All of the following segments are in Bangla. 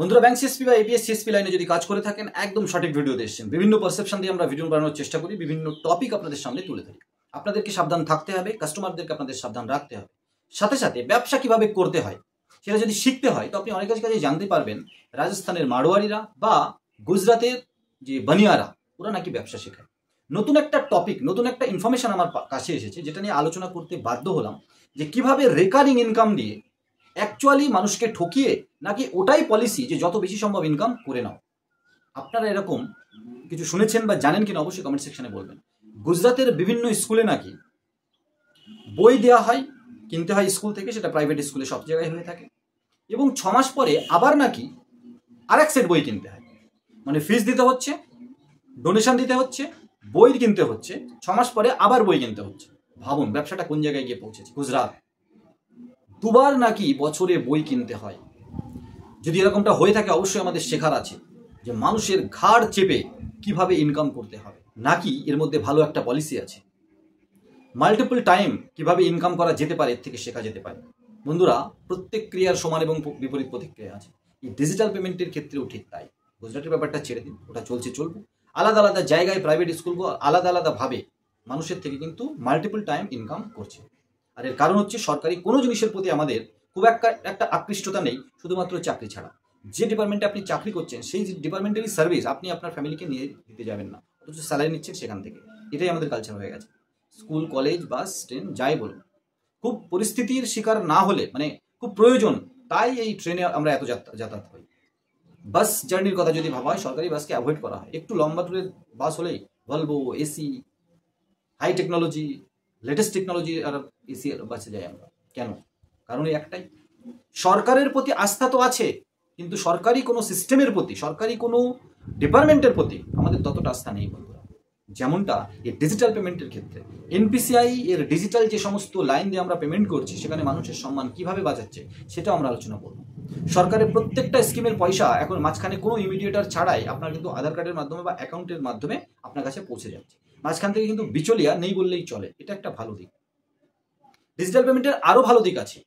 বন্ধুরা, ব্যাংক সিএসপি বা এপিএস সিএসপি লাইনে যদি কাজ করে থাকেন, একদম সঠিক ভিডিও এসেছেন। বিভিন্ন পারসেপশন দিয়ে আমরা ভিডিও বানানোর চেষ্টা করি, বিভিন্ন টপিক আপনাদের সামনে তুলে ধরি। আপনাদেরকে সাবধান থাকতে হবে, কাস্টমারদেরকে আপনাদের সাবধান রাখতে হবে। সাথে সাথে ব্যবসা কিভাবে করতে হয় সেটা যদি শিখতে হয়, তো আপনি অনেক কাছে জানতে পারবেন রাজস্থানের মারোয়ারিরা বা গুজরাটের যে বানিয়ারা, ওরা নাকি ব্যবসা শেখায়। নতুন একটা টপিক, নতুন একটা ইনফরমেশন আমার কাছে এসেছে, যেটা নিয়ে আলোচনা করতে বাধ্য হলাম যে কিভাবে রেকারিং ইনকাম দিয়ে অ্যাকচুয়ালি মানুষকে ঠকিয়ে নাকি ওটাই পলিসি যে যত বেশি সম্ভব ইনকাম করে নাও। আপনারা এরকম কিছু শুনেছেন বা জানেন কিনা অবশ্যই কমেন্ট সেকশনে বলবেন। গুজরাতের বিভিন্ন স্কুলে নাকি বই দেওয়া হয়, কিনতে হয় স্কুল থেকে, সেটা প্রাইভেট স্কুলে সব জায়গায় হয়ে থাকে, এবং 6 মাস পরে আবার নাকি আরেক সেট বই কিনতে হয়। মানে ফিস দিতে হচ্ছে, ডোনেশন দিতে হচ্ছে, বই কিনতে হচ্ছে, 6 মাস পরে আবার বই কিনতে হচ্ছে। ভাবুন ব্যবসাটা কোন জায়গায় গিয়ে পৌঁছেছে। গুজরাট দুবার নাকি বছরে বই কিনতে হয়। যদি এরকমটা হয়ে থাকে, অবশ্যই আমাদের শেখার আছে যে মানুষের ঘাড় চেপে কিভাবে ইনকাম করতে হবে, নাকি এর মধ্যে ভালো একটা পলিসি আছে। মাল্টিপল টাইম কিভাবে ইনকাম করা যেতে পারে, এর থেকে শেখা যেতে পারে। বন্ধুরা, প্রত্যেক ক্রিয়ার সমান এবং বিপরীত প্রতিক্রিয়া আছে। এই ডিজিটাল পেমেন্টের ক্ষেত্রেও ঠিক তাই। গুজরাটের ব্যাপারটা ছেড়ে দিন, ওটা চলবে। আলাদা আলাদা জায়গায় প্রাইভেট স্কুলগুলো আলাদা আলাদাভাবে মানুষের থেকে কিন্তু মাল্টিপল টাইম ইনকাম করছে। আর এর কারণ হচ্ছে সরকারি কোনো জিনিসের প্রতি আমাদের খুব একটা আকৃষ্টতা নেই, শুধুমাত্র চাকরি ছাড়া। যে ডিপার্টমেন্টে আপনি চাকরি করছেন, সেই ডিপার্টমেন্টারি সার্ভিস আপনি আপনার ফ্যামিলিকে নিয়ে দিতে যাবেন না, অথচ স্যালারি নিচ্ছেন সেখান থেকে। এটাই আমাদের কালচার হয়ে গেছে। স্কুল, কলেজ, বাস, ট্রেন যাই বলুন, খুব পরিস্থিতির শিকার না হলে, মানে খুব প্রয়োজন, তাই এই ট্রেনে আমরা এত যাতায়াত করি। বাস জার্নির কথা যদি ভাবা হয়, সরকারি বাসকে অ্যাভয়েড করা হয়। একটু লম্বা ট্যুরের বাস হলেই Volvo, AC, high technology, latest technology আর এসি বাসে যাই আমরা। কেন? কারণ একটাই, সরকারের প্রতি আস্থা তো আছে, কিন্তু সরকারি কোনো সিস্টেমের প্রতি, সরকারি কোনো ডিপার্টমেন্টের প্রতি আমাদের ততটা আস্থা নেই বন্ধুরা। যেমনটা এই ডিজিটাল পেমেন্টের ক্ষেত্রে এনপিসিআই এর ডিজিটাল যে সমস্ত লাইন দিয়ে আমরা পেমেন্ট করছি, সেখানে মানুষের সম্মান কিভাবে বাঁচাচ্ছে সেটাও আমরা আলোচনা করব। সরকারের প্রত্যেকটা স্কিমের পয়সা এখন মাঝখানে কোনো ইমিডিয়েটার ছাড়াই আপনার কিন্তু আধার কার্ডের মাধ্যমে বা অ্যাকাউন্টের মাধ্যমে আপনার কাছে পৌঁছে যাচ্ছে। মাঝখান থেকে কিন্তু বিচলিয়া নেই বললেই চলে। এটা একটা ভালো দিক। ডিজিটাল পেমেন্টের আরও ভালো দিক আছে,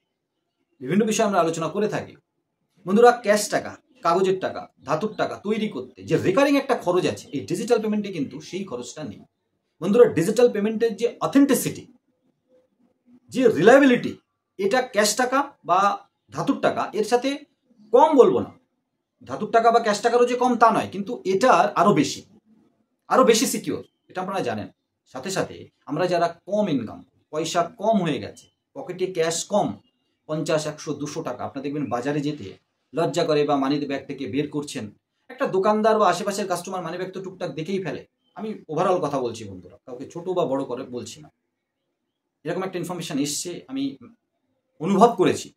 বিভিন্ন বিষয়ে আমরা আলোচনা করে থাকি। বন্ধুরা, ক্যাশ টাকা, কাগজের টাকা, ধাতুর টাকা তৈরি করতে যে রেকারিং একটা খরচ আছে, এই ডিজিটাল পেমেন্টে কিন্তু সেই খরচটা নেই। বন্ধুরা, ডিজিটাল পেমেন্টের যে অথেন্টিসিটি, যে রিলায়েবিলিটি, এটা ক্যাশ টাকা বা ধাতুর টাকা এর সাথে কম বলবো না। ধাতুর টাকা বা ক্যাশ টাকারও যে কম তা নয়, কিন্তু এটার আরও বেশি সিকিউর, এটা আপনারা জানেন। সাথে সাথে আমরা যারা কম ইনকাম, পয়সা কম হয়ে গেছে, পকেটে ক্যাশ কম, 50, 100, 200 টাকা, আপনারা দেখবেন বাজারে যেতে লজ্জা করে বা মানি ব্যাগ থেকে বের করছেন। একটা দোকানদার বা আশেপাশের কাস্টমার মানি ব্যাগ তো টুকটাক দেখেই ফেলে। আমি ওভারঅল কথা বলছি বন্ধুরা, কাউকে ছোট বা বড় করে বলছি না। এরকম একটা ইনফরমেশন এসছে, আমি অনুভব করেছি।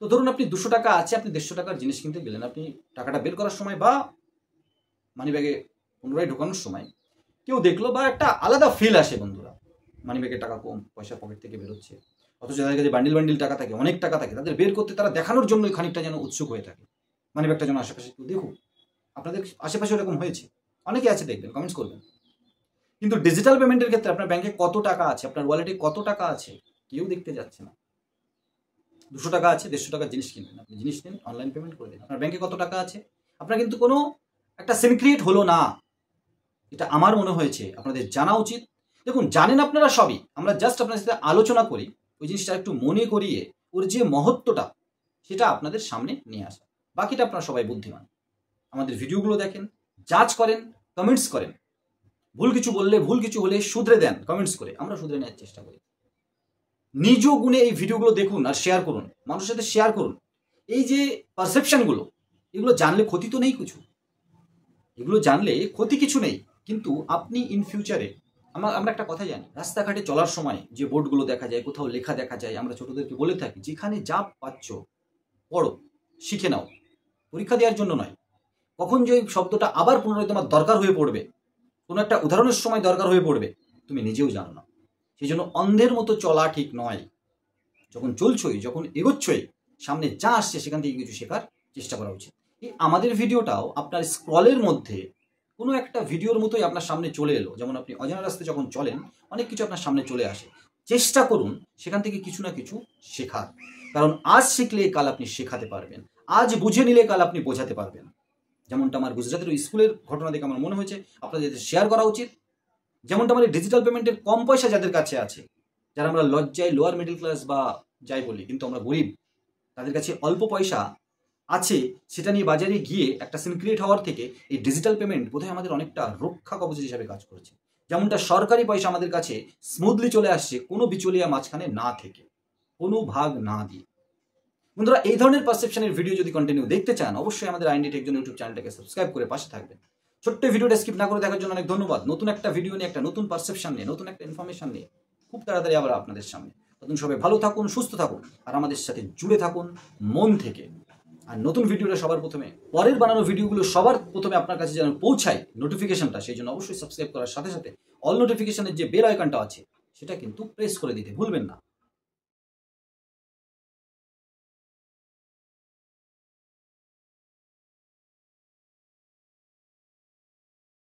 তো ধরুন আপনি 200 টাকা আছে, আপনি 150 টাকার জিনিস কিনতে গেলেন, আপনি টাকাটা বের করার সময় বা মানি ব্যাগে পুনরায় ঢোকানোর সময় কেউ দেখলো, বা একটা আলাদা ফিল আসে বন্ধুরা। মানি ব্যাগে টাকা কম, পয়সা পকেট থেকে বেরোচ্ছে, অথচ যাদের কাছে বান্ডিল টাকা থাকে, অনেক টাকা থাকে, তাদের বের করতে তারা দেখানোর জন্যই খানিকটা যেন উৎসুক হয়ে থাকে। মানি ব্যাগটা যেন আশেপাশে কেউ দেখুক। আপনাদের আশেপাশে এরকম হয়েছে? অনেকে আছে, দেখবেন, কমেন্টস করবেন। কিন্তু ডিজিটাল পেমেন্টের ক্ষেত্রে আপনার ব্যাংকে কত টাকা আছে, আপনার ওয়ালেটে কত টাকা আছে, কেউ দেখতে যাচ্ছে না। 200 টাকা আছে, 150 টাকার জিনিস কিনবেন, আপনি জিনিস নেন, অনলাইন পেমেন্ট করে দিন, আপনার ব্যাংকে কত টাকা আছে। আপনার কিন্তু কোনো একটা সিনক্রিয়েট হলো না। এটা আমার মনে হয়েছে আপনাদের জানা উচিত। দেখুন, জানেন আপনারা সবই, আমরা জাস্ট আপনাদের সাথে আলোচনা করি, ওই জিনিসটা একটু মনে করিয়ে ওর যে মহত্বটা সেটা আপনাদের সামনে নিয়ে আসা। বাকিটা আপনারা সবাই বুদ্ধিমান। আমাদের ভিডিওগুলো দেখেন, জাজ করেন, কমেন্টস করেন। ভুল কিছু বললে, ভুল কিছু হলে শুধরে দেন কমেন্টস করে, আমরা শুধরে নেওয়ার চেষ্টা করি। নিজ গুণে এই ভিডিওগুলো দেখুন আর শেয়ার করুন, মানুষের সাথে শেয়ার করুন। এই যে পারসেপশনগুলো, এগুলো জানলে ক্ষতি তো নেই কিছু, এগুলো জানলে ক্ষতি কিছু নেই। কিন্তু আপনি ইন ফিউচারে, আমরা একটা কথা জানি, রাস্তাঘাটে চলার সময় যে বোর্ডগুলো দেখা যায়, কোথাও লেখা দেখা যায়, আমরা ছোটদেরকে বলে থাকি যেখানে যা পাচ্ছ পড়ো, শিখে নাও, পরীক্ষা দেওয়ার জন্য নয়। কখন যে শব্দটা আবার পুনরায় তোমার দরকার হয়ে পড়বে, কোনো একটা উদাহরণের সময় দরকার হয়ে পড়বে, তুমি নিজেও জানো না। সেই জন্য অন্ধের মতো চলা ঠিক নয়। যখন চলছই, যখন এগোচ্ছই, সামনে যা আসছে সেখান থেকে কিছু শেখার চেষ্টা করা উচিত। এই আমাদের ভিডিওটাও আপনার স্ক্রলের মধ্যে কোনো একটা ভিডিওর মতোই আপনার সামনে চলে এলো। যেমন আপনি অজানা রাস্তায় যখন চলেন, অনেক কিছু আপনার সামনে চলে আসে। চেষ্টা করুন সেখান থেকে কিছু না কিছু শেখার। কারণ আজ শিখলে কাল আপনি শেখাতে পারবেন, আজ বুঝে নিলে কাল আপনি বোঝাতে পারবেন। যেমনটা আমার গুজরাটের স্কুলের ঘটনা দেখে আমার মনে হয়েছে আপনাদের শেয়ার করা উচিত। যেমনটা আমার ডিজিটাল পেমেন্টের কম পয়সা যাদের কাছে আছে, যারা আমরা লজ্জায় লোয়ার মিডল ক্লাস বা যাই বলি কিন্তু আমরা গরিব, তাদের কাছে অল্প পয়সা আছে, সেটা নিয়ে বাজারে গিয়ে একটা সিন ক্রিয়েট হওয়ার থেকে এই ডিজিটাল পেমেন্ট বোধহয় আমাদের অনেকটা রক্ষা কবচ হিসাবে কাজ করছে। যেমনটা সরকারি পয়সা আমাদের কাছে স্মুথলি চলে আসছে কোনো বিচলিয়া মাঝখানে না থেকে, কোনো ভাগ না দিয়ে। বন্ধুরা, এই ধরনের পারসেপশনের ভিডিও যদি কন্টিনিউ দেখতে চান অবশ্যই আমাদের আইএনডি টেক জোন ইউটিউব চ্যানেলটাকে সাবস্ক্রাইব করে পাশে থাকবেন। ছোট্ট ভিডিওটা স্কিপ না করে দেখার জন্য অনেক ধন্যবাদ। নতুন একটা ভিডিও নিয়ে, একটা নতুন পারসেপশন নিয়ে, নতুন একটা ইনফরমেশন নিয়ে খুব তাড়াতাড়ি আবার আপনাদের সামনে। নতুন সবাই ভালো থাকুন, সুস্থ থাকুন আর আমাদের সাথে জুড়ে থাকুন মন থেকে। আর নতুন ভিডিওটা সবার প্রথমে, পরের বানানো ভিডিওগুলো সবার প্রথমে আপনার কাছে যেন পৌঁছায় নোটিফিকেশনটা, সেই জন্য অবশ্যই সাবস্ক্রাইব করার সাথে সাথে অল নোটিফিকেশনের যে বেল আইকনটা আছে সেটা কিন্তু প্রেস করে দিতে ভুলবেন না।